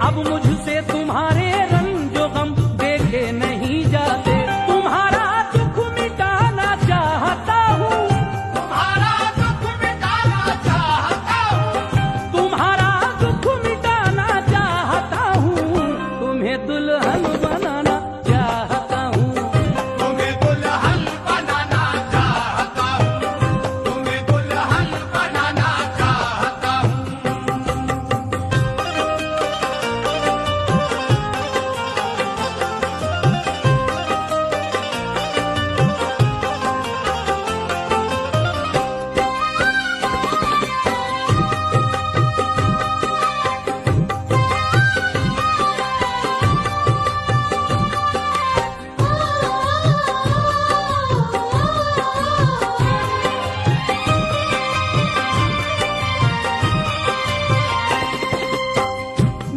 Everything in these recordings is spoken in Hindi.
अब मुझसे तुम्हारे रंजो गम देखे नहीं जाते। तुम्हारा दुख मिटाना चाहता हूँ, तुम्हारा दुख मिटाना चाहता हूँ, तुम्हारा दुख मिटाना चाहता हूँ। तुम्हें दुल्हन बनाना चाहता हूँ, तुम्हें दुल्हन बनाना चाहता हूँ, तुम्हें दुल्हन बनाना चाहता हूँ।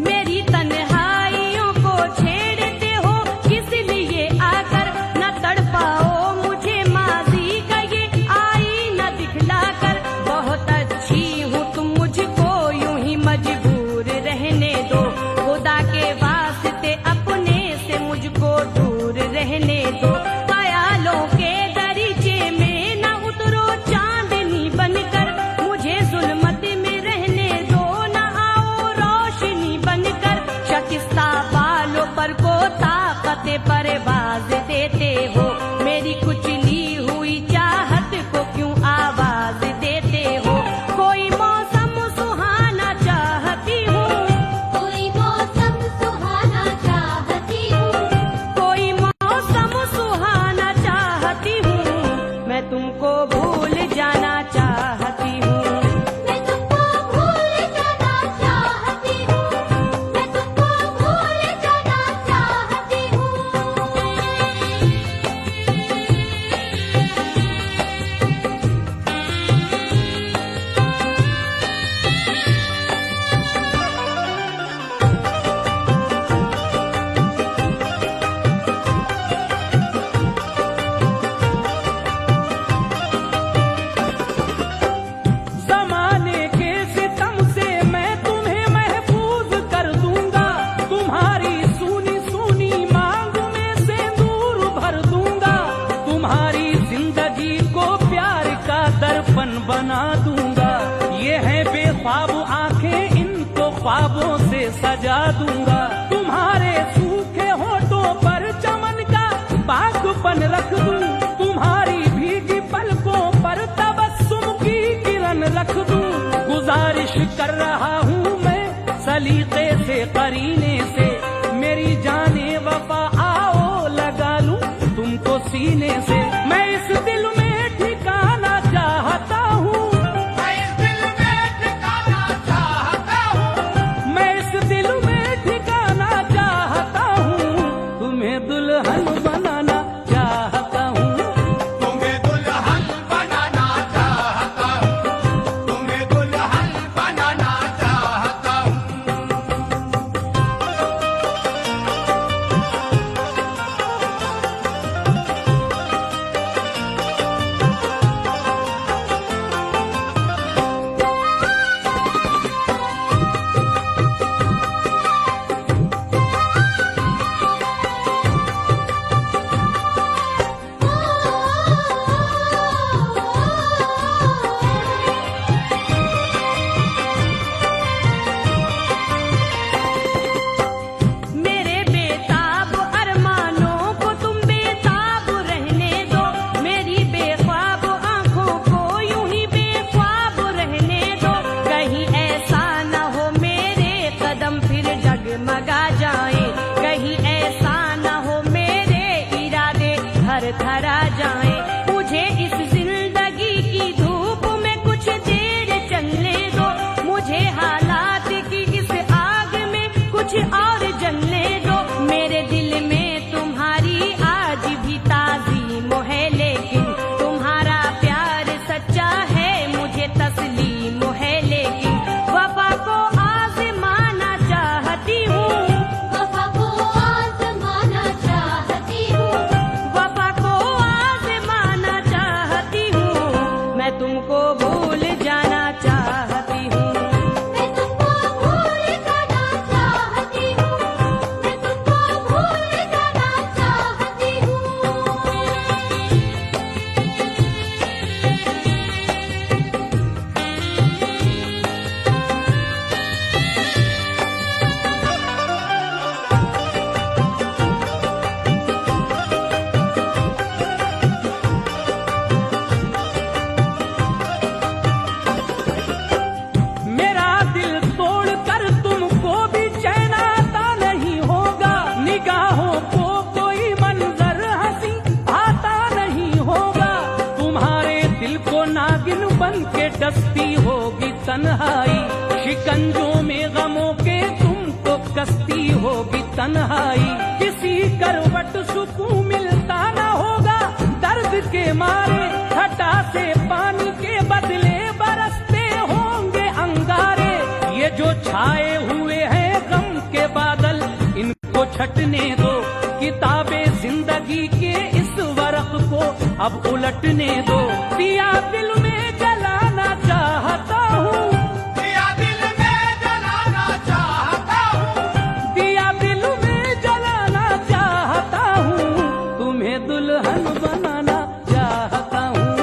मेरी तन्हाइयों को छेड़ते हो, किस लिए आकर न तड़पाओ मुझे माजी का ये आईना दिखलाकर। बहुत अच्छी हूँ तुम मुझको यूं ही मजबूर रहने दो, खुदा के वास्ते अपने से मुझको दूर रहने दो। ख्यालों के दरीचे में न उतरो चांदनी बनकर, मुझे जुल्मत में रहने दो, न आओ रोशनी बनकर। शकिस्ता बालों पर को ताकत परवाज देते हो, मेरी कुचली हुई चाहत को क्यों आवाज देते हो। कोई मौसम सुहाना चाहती हूँ, कोई मौसम सुहाना चाहती हूँ, कोई मौसम सुहाना चाहती हूँ। मैं तुमको भूल जाना चाहती हूँ, मैं तुमको भूल जाना चाहती हूँ, मैं तुमको भूल जाना चाहती हूँ। जमाने के सितम से मैं तुम्हें महफूज कर दूंगा। तुम्हारी सुनी सुनी मांग में सिंदूर भर दूंगा। तुम्हारी जिंदगी को प्यार का दर्पण बना दूंगा। ये है बेख्वाब आंखें, इनको ख्वाबों से सजा दूंगा। तुम्हारे सूखे होठों पर चमन का बागपन रख दूं। तुम्हारी भीगी पलकों पर तबस्सुम की किरण रख दूं। गुजारिश कर रहा हूँ मैं सलीके से करीने से, मेरी जाने वफा आओ लगा लूं तुमको सीने से। मैं इस दिल में ठिकाना चाहता हूँ, मैं इस दिल में ठिकाना चाहता हूँ, मैं इस दिल में ठिकाना चाहता हूँ। तुम्हें दुल्हन बनाना चाहता हूँ, दिल को नागिन बन के डसती होगी तन्हाई, शिकंजों में गमों के तुमको कसती होगी तन्हाई। किसी करवट सुकून मिलता ना होगा दर्द के मारे, घटा से पानी के बदले बरसते होंगे अंगारे। ये जो छाए हुए हैं गम के बादल, इनको छटने दो, किताबें जिंदगी के इस वरक को अब उलटने दो। दिया दिल में जलाना चाहता हूँ, दिया दिल में जलाना चाहता हूँ, दिया दिल में जलाना चाहता हूँ, तुम्हें दुल्हन बनाना चाहता हूँ।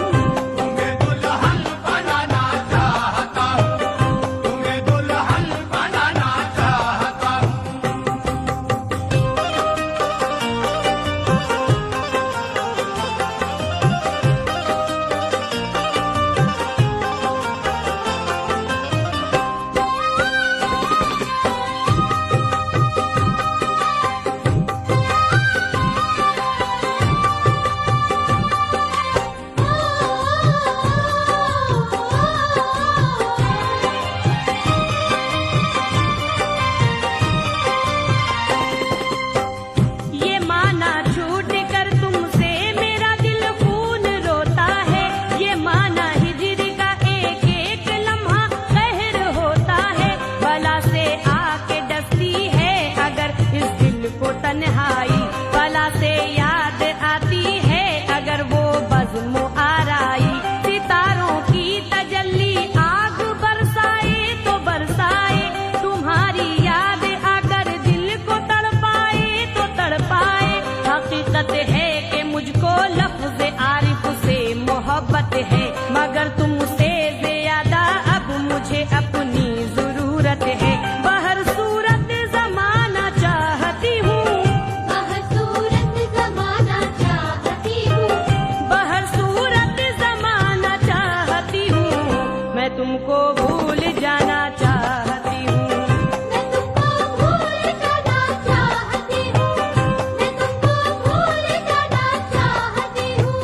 तुम्हें दुल्हन बनाना चाहता हूँ, तुम्हें दुल्हन बनाना चाहता हूँ। ये माना छूट कर तुमसे मेरा दिल खून रोता है, ये माना हिजर का एक एक लम्हा कहर होता है। भला से आके डसती है अगर इस दिल को तन्हाई, भला से याद आती है अगर वो बज़्म आराई। सितारों की तजल्ली आग बरसाए तो बरसाए, तुम्हारी याद आकर दिल को तड़पाए तो तड़पाए। हकीकत है कि मुझको लफ्ज़ आरिफ से मोहब्बत है, मगर तुमसे ज्यादा अब मुझे अपनी जरूरत है। बहर सूरत जमाना चाहती हूँ, बहर सूरत जमाना चाहती हूँ, बहर सूरत जमाना चाहती हूँ, मैं तुमको भूल जाना चाहती हूँ। मैं तुमको भूल जाना चाहती हूँ, मैं तुमको भूल जाना चाहती हूँ।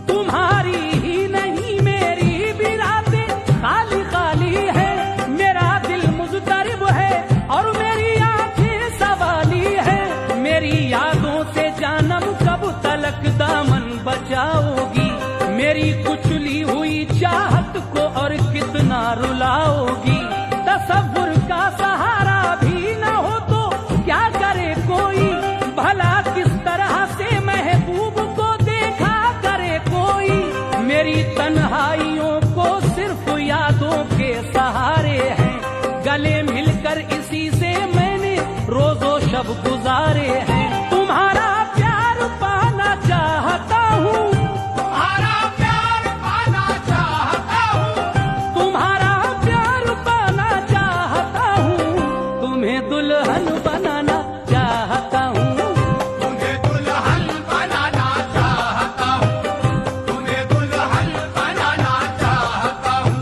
तुम्हारी ही नहीं मेरी भी रातें खाली खाली है, मेरा दिल मुज़तरिब है और मेरी आंखें सवाली है। मेरी यादों से जानम कब तलक दामन बचाओगी, मेरी कुचली हुई चाहत को और कितना रुलाओगी। तसव्वुर का सहारा भी न हो तो क्या करे कोई, भला किस तरह से महबूब को देखा करे कोई। मेरी तन्हाइयों को सिर्फ यादों के सहारे हैं, गले मिलकर इसी से मैंने रोजो शब गुजारे हैं। तुम्हारा प्यार पाना चाहता हूँ, तुम्हारा प्यार पाना चाहता हूँ, तुम्हारा प्यार पाना चाहता हूँ, तुम्हें दुल्हन बनाना चाहता हूँ। तुम्हें दुल्हन बनाना चाहता हूँ, तुम्हें दुल्हन बनाना चाहता हूँ।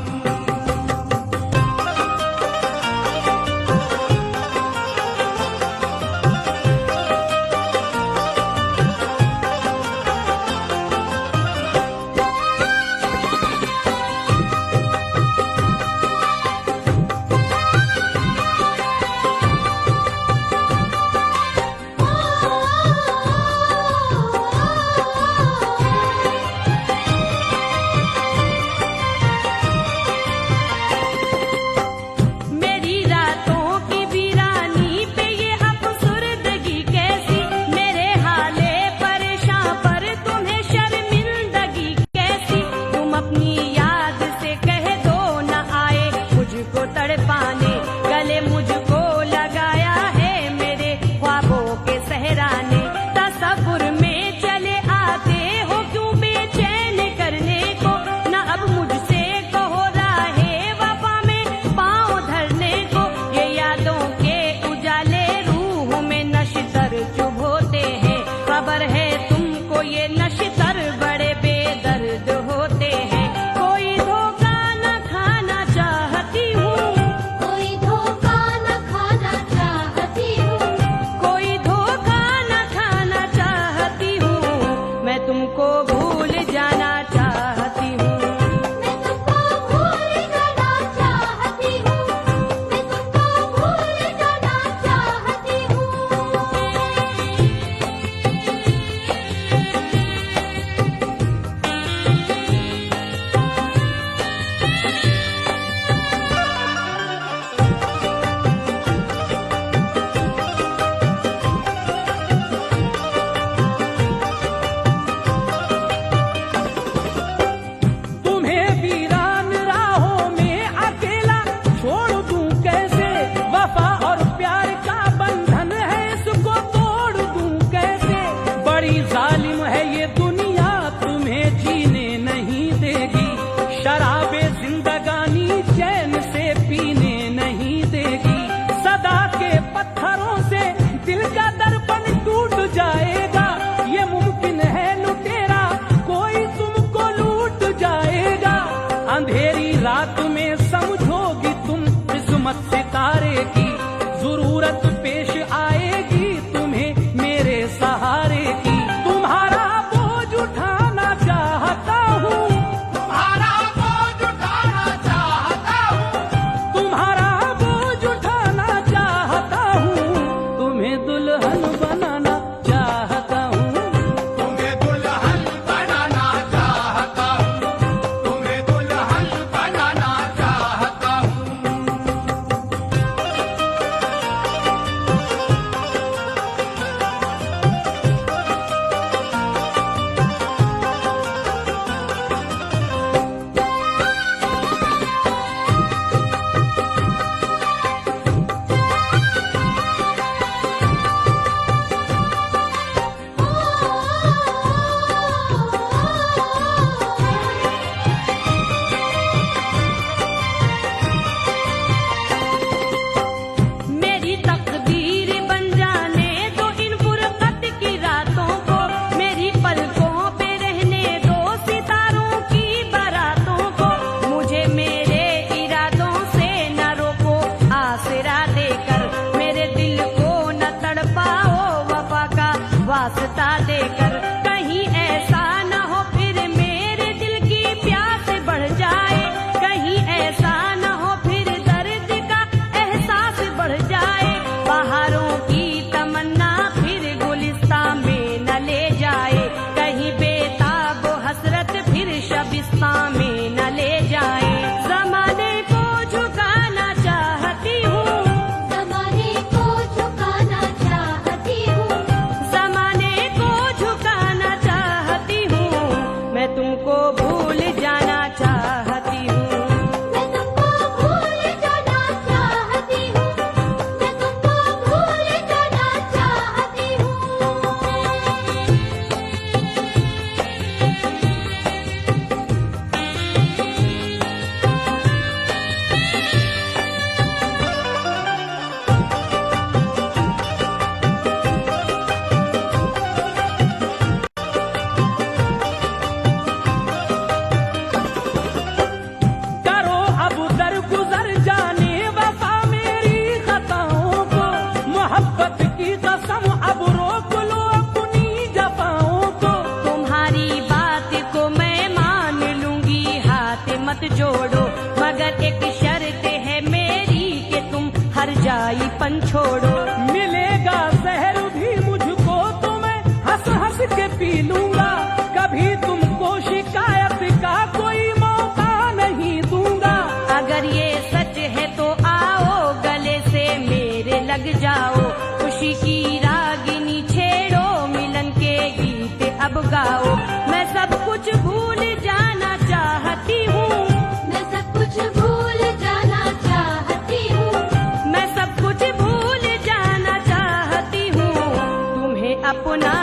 मोहब्बत की कसम अब रोक लो अपनी जबाओं को। तुम्हारी बात को मैं मान लूंगी, हाथ मत जोड़ो, मगर एक शर्त है मेरी कि तुम हर जाई पन छोड़ो। मिलेगा जहर भी मुझको तो मैं हंस हंस के पी लूंगा, कभी तुमको शिकायत का कोई मौका नहीं दूंगा। अगर ये सच है तो आओ गले से मेरे लग जाओ, खुशी की रागिनी छेड़ो, मिलन के गीत अब गाओ। मैं सब कुछ भूल जाना चाहती हूँ, मैं सब कुछ भूल जाना चाहती हूँ, मैं सब कुछ भूल जाना चाहती हूँ, तुम्हें अपना